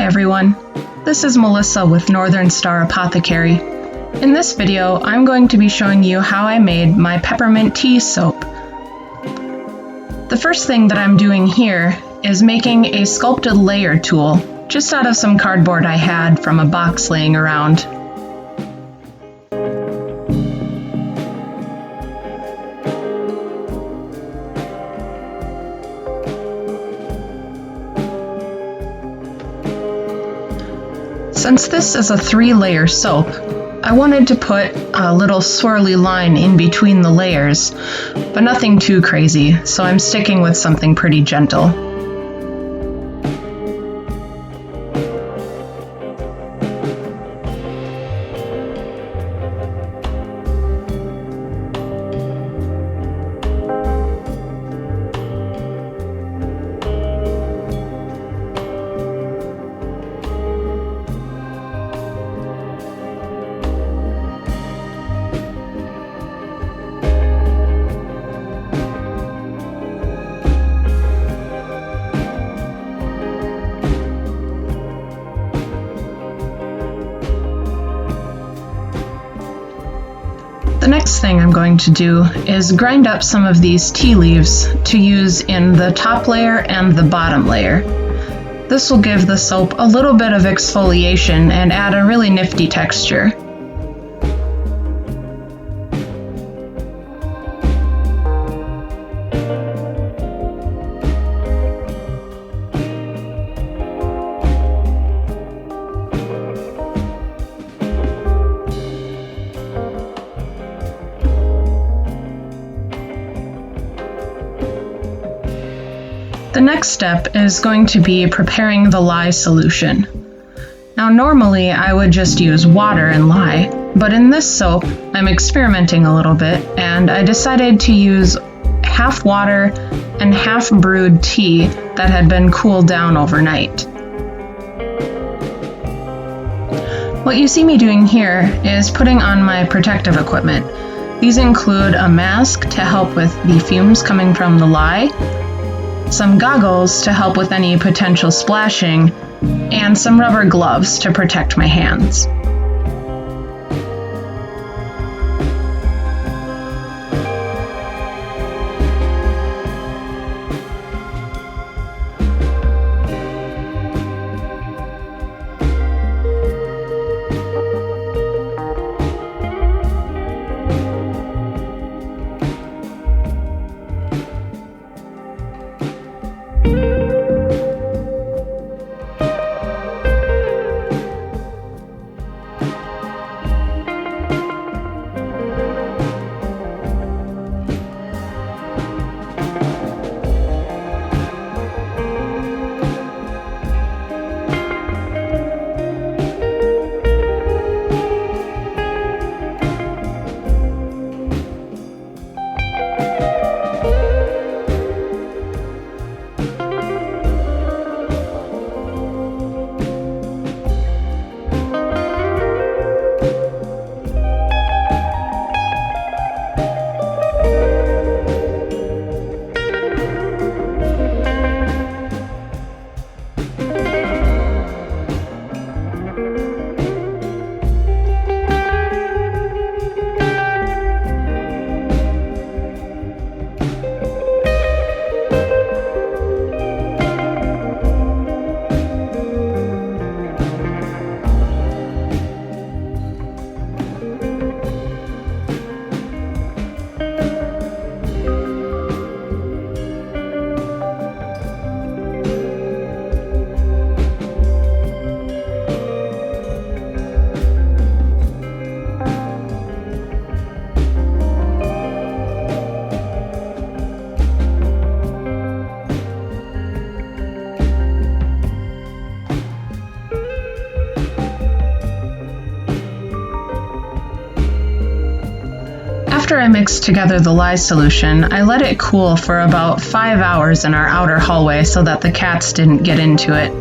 everyone, this is Melissa with Northern Star Apothecary. In this video, I'm going to be showing you how I made my peppermint tea soap. The first thing that I'm doing here is making a sculpted layer tool, just out of some cardboard I had from a box laying around. Since this is a 3-layer soap, I wanted to put a little swirly line in between the layers, but nothing too crazy, so I'm sticking with something pretty gentle. The next thing I'm going to do is grind up some of these tea leaves to use in the top layer and the bottom layer. This will give the soap a little bit of exfoliation and add a really nifty texture. The next step is going to be preparing the lye solution. Now normally I would just use water and lye, but in this soap I'm experimenting a little bit and I decided to use half water and half brewed tea that had been cooled down overnight. What you see me doing here is putting on my protective equipment. These include a mask to help with the fumes coming from the lye, some goggles to help with any potential splashing, and some rubber gloves to protect my hands. After I mixed together the lye solution, I let it cool for about 5 hours in our outer hallway so that the cats didn't get into it.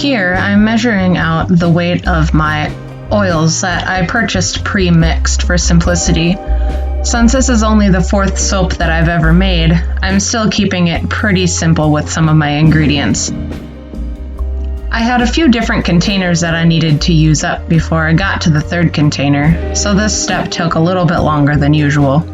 Here, I'm measuring out the weight of my oils that I purchased pre-mixed for simplicity. Since this is only the 4th soap that I've ever made, I'm still keeping it pretty simple with some of my ingredients. I had a few different containers that I needed to use up before I got to the 3rd container, so this step took a little bit longer than usual.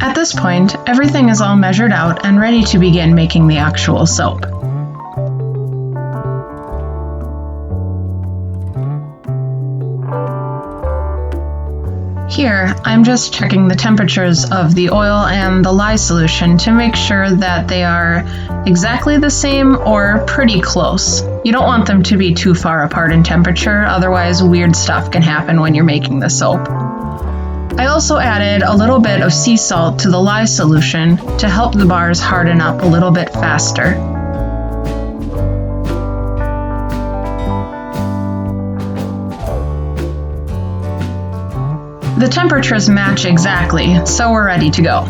At this point, everything is all measured out and ready to begin making the actual soap. Here, I'm just checking the temperatures of the oil and the lye solution to make sure that they are exactly the same or pretty close. You don't want them to be too far apart in temperature, otherwise weird stuff can happen when you're making the soap. I also added a little bit of sea salt to the lye solution to help the bars harden up a little bit faster. The temperatures match exactly, so we're ready to go.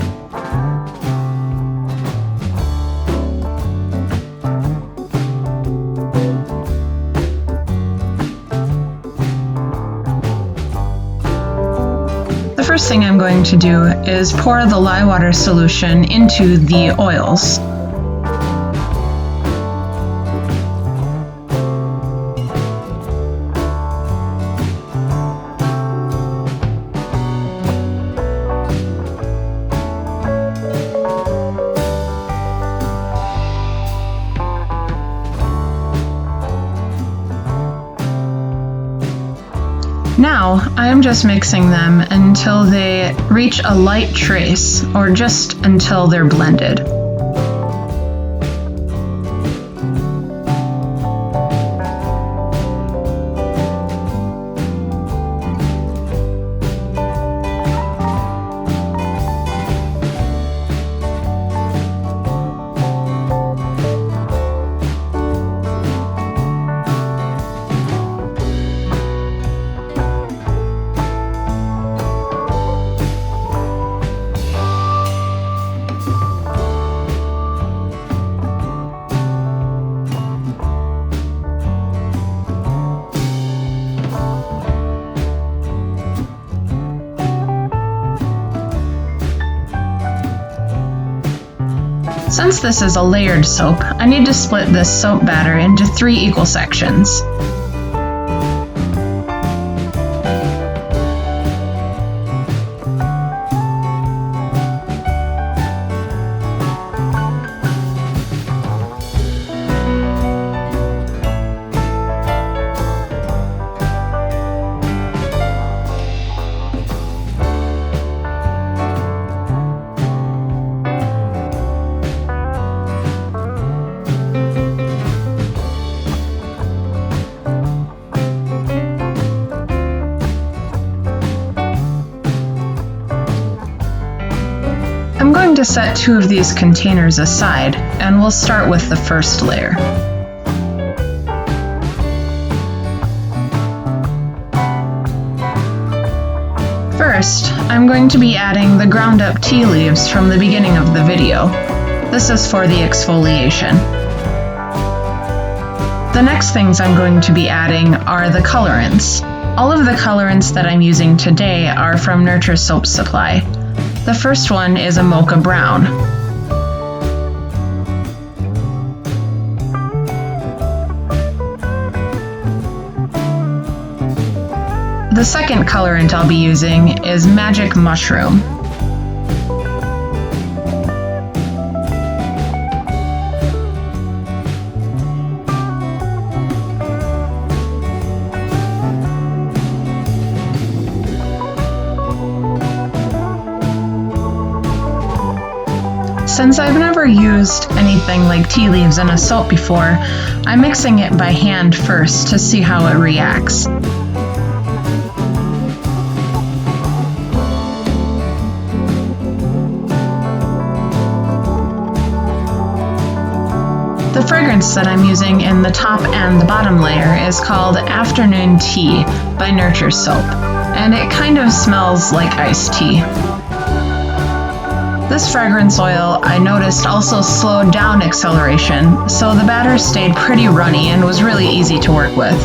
The first thing I'm going to do is pour the lye water solution into the oils. Now, I am just mixing them until they reach a light trace, or just until they're blended. Since this is a layered soap, I need to split this soap batter into 3 equal sections. I'm going to set 2 of these containers aside, and we'll start with the first layer. First, I'm going to be adding the ground up tea leaves from the beginning of the video. This is for the exfoliation. The next things I'm going to be adding are the colorants. All of the colorants that I'm using today are from Nurture Soap Supply. The first one is a mocha brown. The second colorant I'll be using is Magic Mushroom. Since I've never used anything like tea leaves in a soap before, I'm mixing it by hand first to see how it reacts. The fragrance that I'm using in the top and the bottom layer is called Afternoon Tea by Nurture Soap, and it kind of smells like iced tea. This fragrance oil, I noticed, also slowed down acceleration, so the batter stayed pretty runny and was really easy to work with.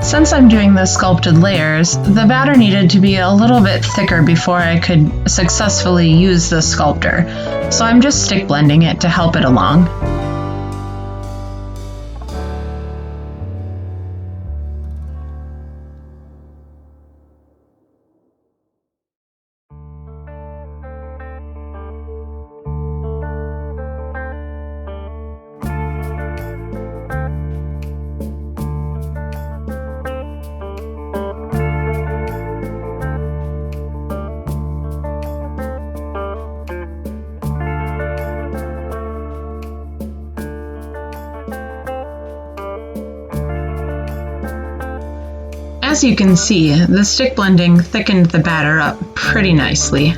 Since I'm doing the sculpted layers, the batter needed to be a little bit thicker before I could successfully use the sculptor, so I'm just stick blending it to help it along. As you can see, the stick blending thickened the batter up pretty nicely.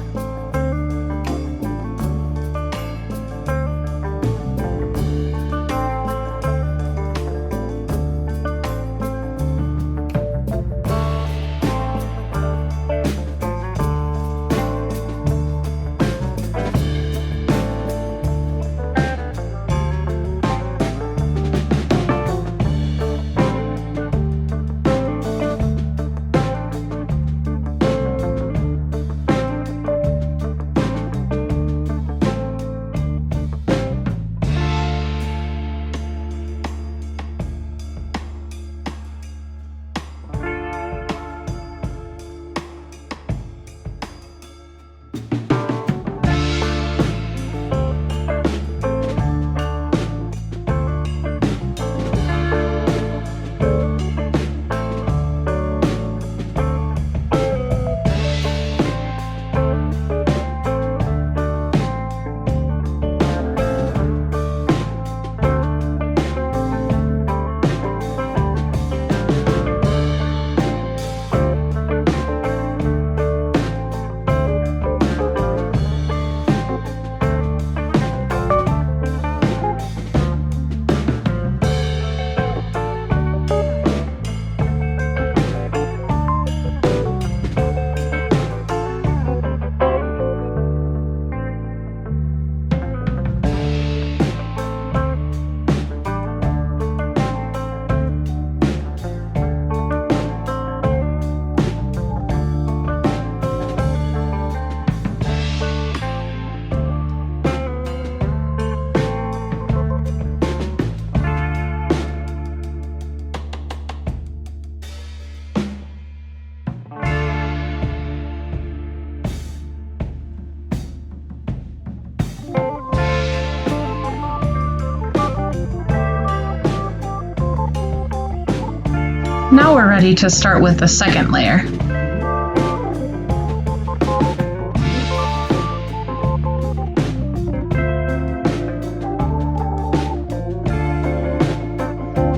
Now we're ready to start with the second layer.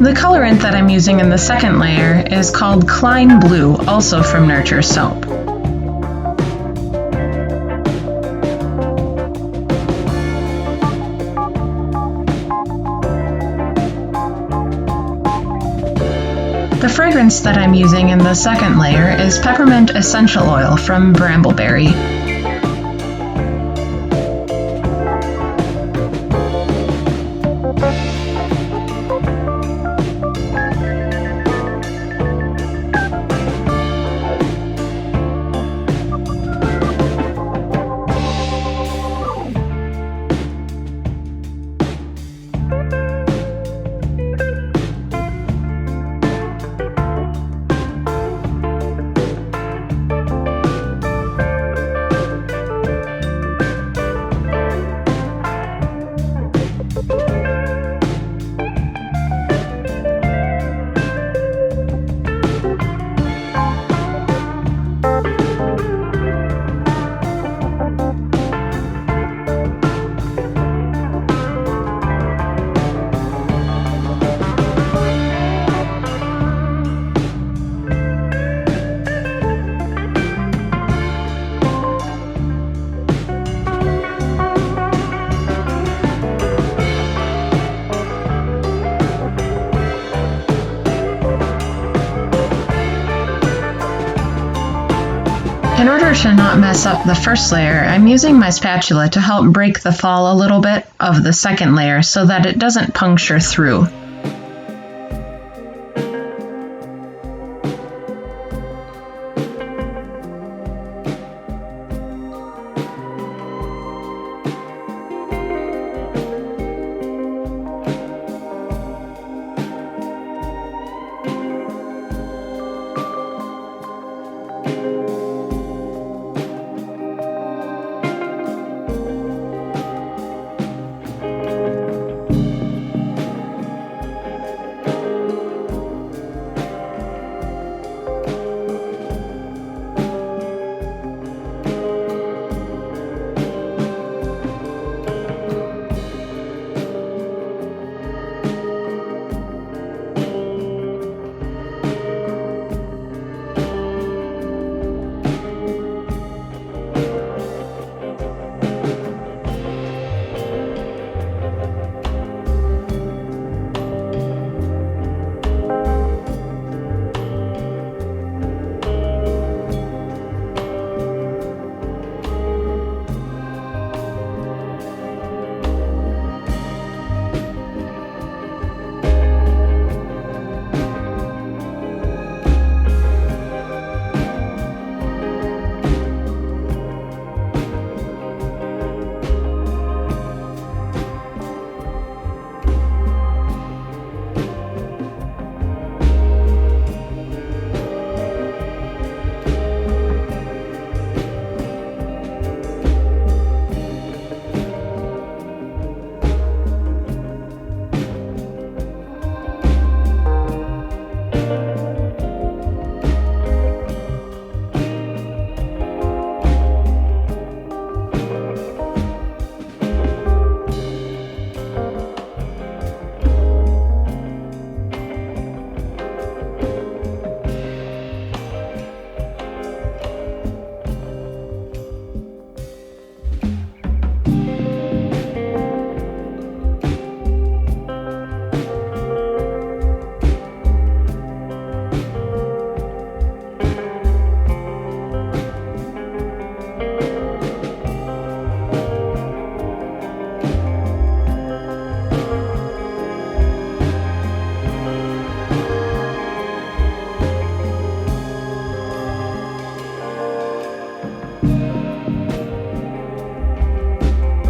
The colorant that I'm using in the second layer is called Klein Blue, also from Nurture Soap. The fragrance that I'm using in the second layer is Peppermint Essential Oil from Brambleberry. In order to not mess up the first layer, I'm using my spatula to help break the fall a little bit of the second layer so that it doesn't puncture through.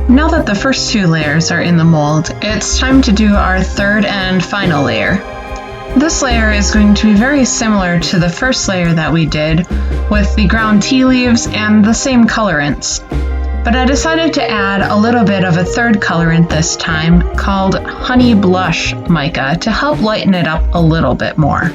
Now that the first two layers are in the mold, it's time to do our third and final layer. This layer is going to be very similar to the first layer that we did, with the ground tea leaves and the same colorants. But I decided to add a little bit of a third colorant this time, called Honey Blush Mica, to help lighten it up a little bit more.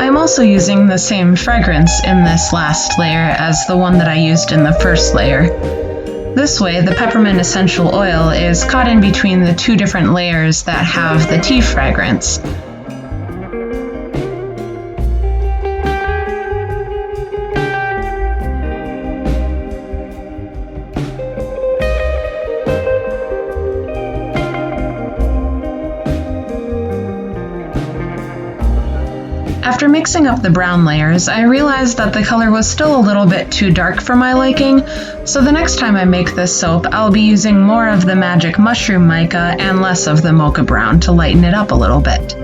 I'm also using the same fragrance in this last layer as the one that I used in the first layer. This way, the peppermint essential oil is caught in between the two different layers that have the tea fragrance. After mixing up the brown layers, I realized that the color was still a little bit too dark for my liking, so the next time I make this soap, I'll be using more of the magic mushroom mica and less of the mocha brown to lighten it up a little bit.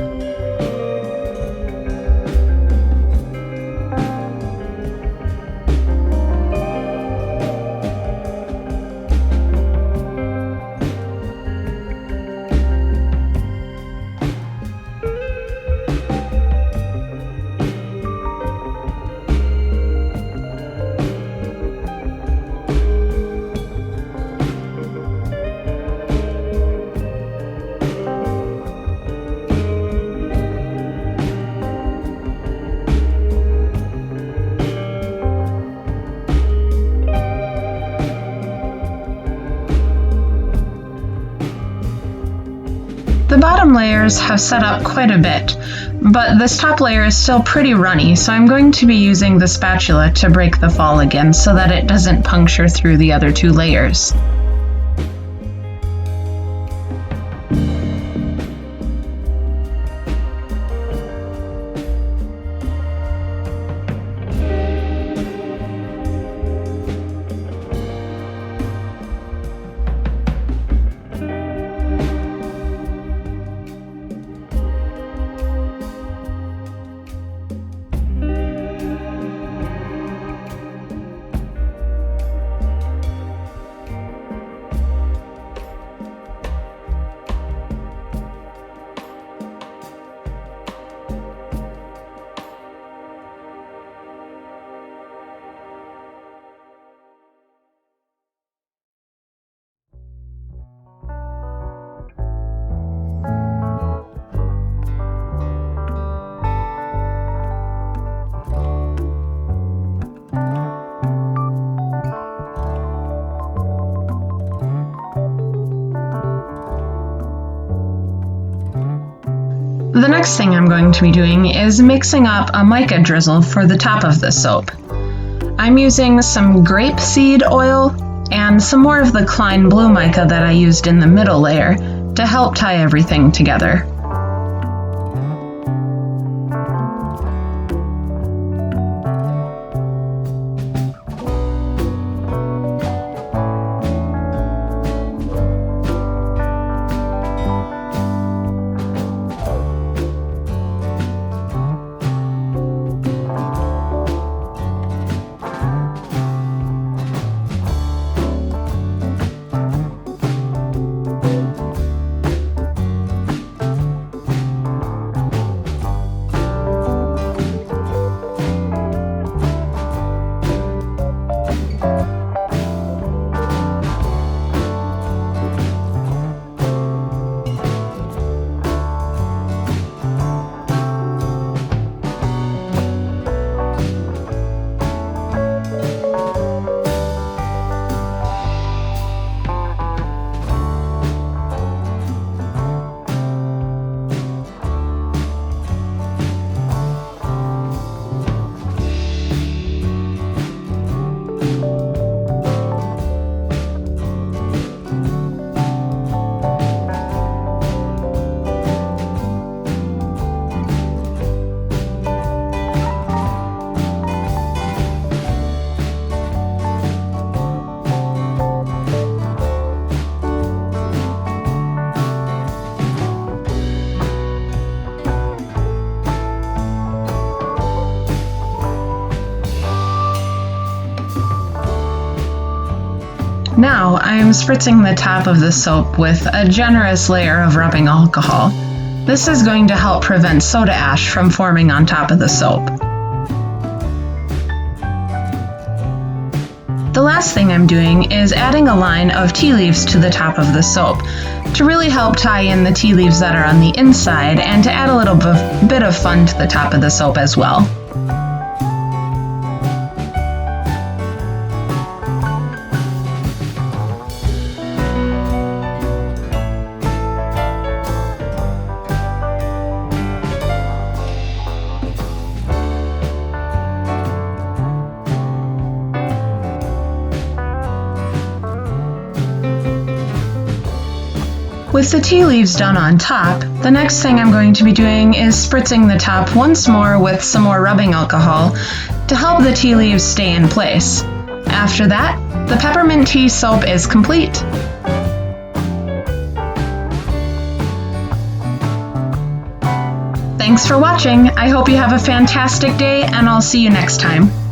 bottom layers have set up quite a bit, but this top layer is still pretty runny, so I'm going to be using the spatula to break the fall again so that it doesn't puncture through the other two layers. The next thing I'm going to be doing is mixing up a mica drizzle for the top of the soap. I'm using some grapeseed oil and some more of the Klein blue mica that I used in the middle layer to help tie everything together. Now I am spritzing the top of the soap with a generous layer of rubbing alcohol. This is going to help prevent soda ash from forming on top of the soap. The last thing I'm doing is adding a line of tea leaves to the top of the soap to really help tie in the tea leaves that are on the inside and to add a little bit of fun to the top of the soap as well. With the tea leaves done on top, the next thing I'm going to be doing is spritzing the top once more with some more rubbing alcohol to help the tea leaves stay in place. After that, the peppermint tea soap is complete. Thanks for watching. I hope you have a fantastic day, and I'll see you next time.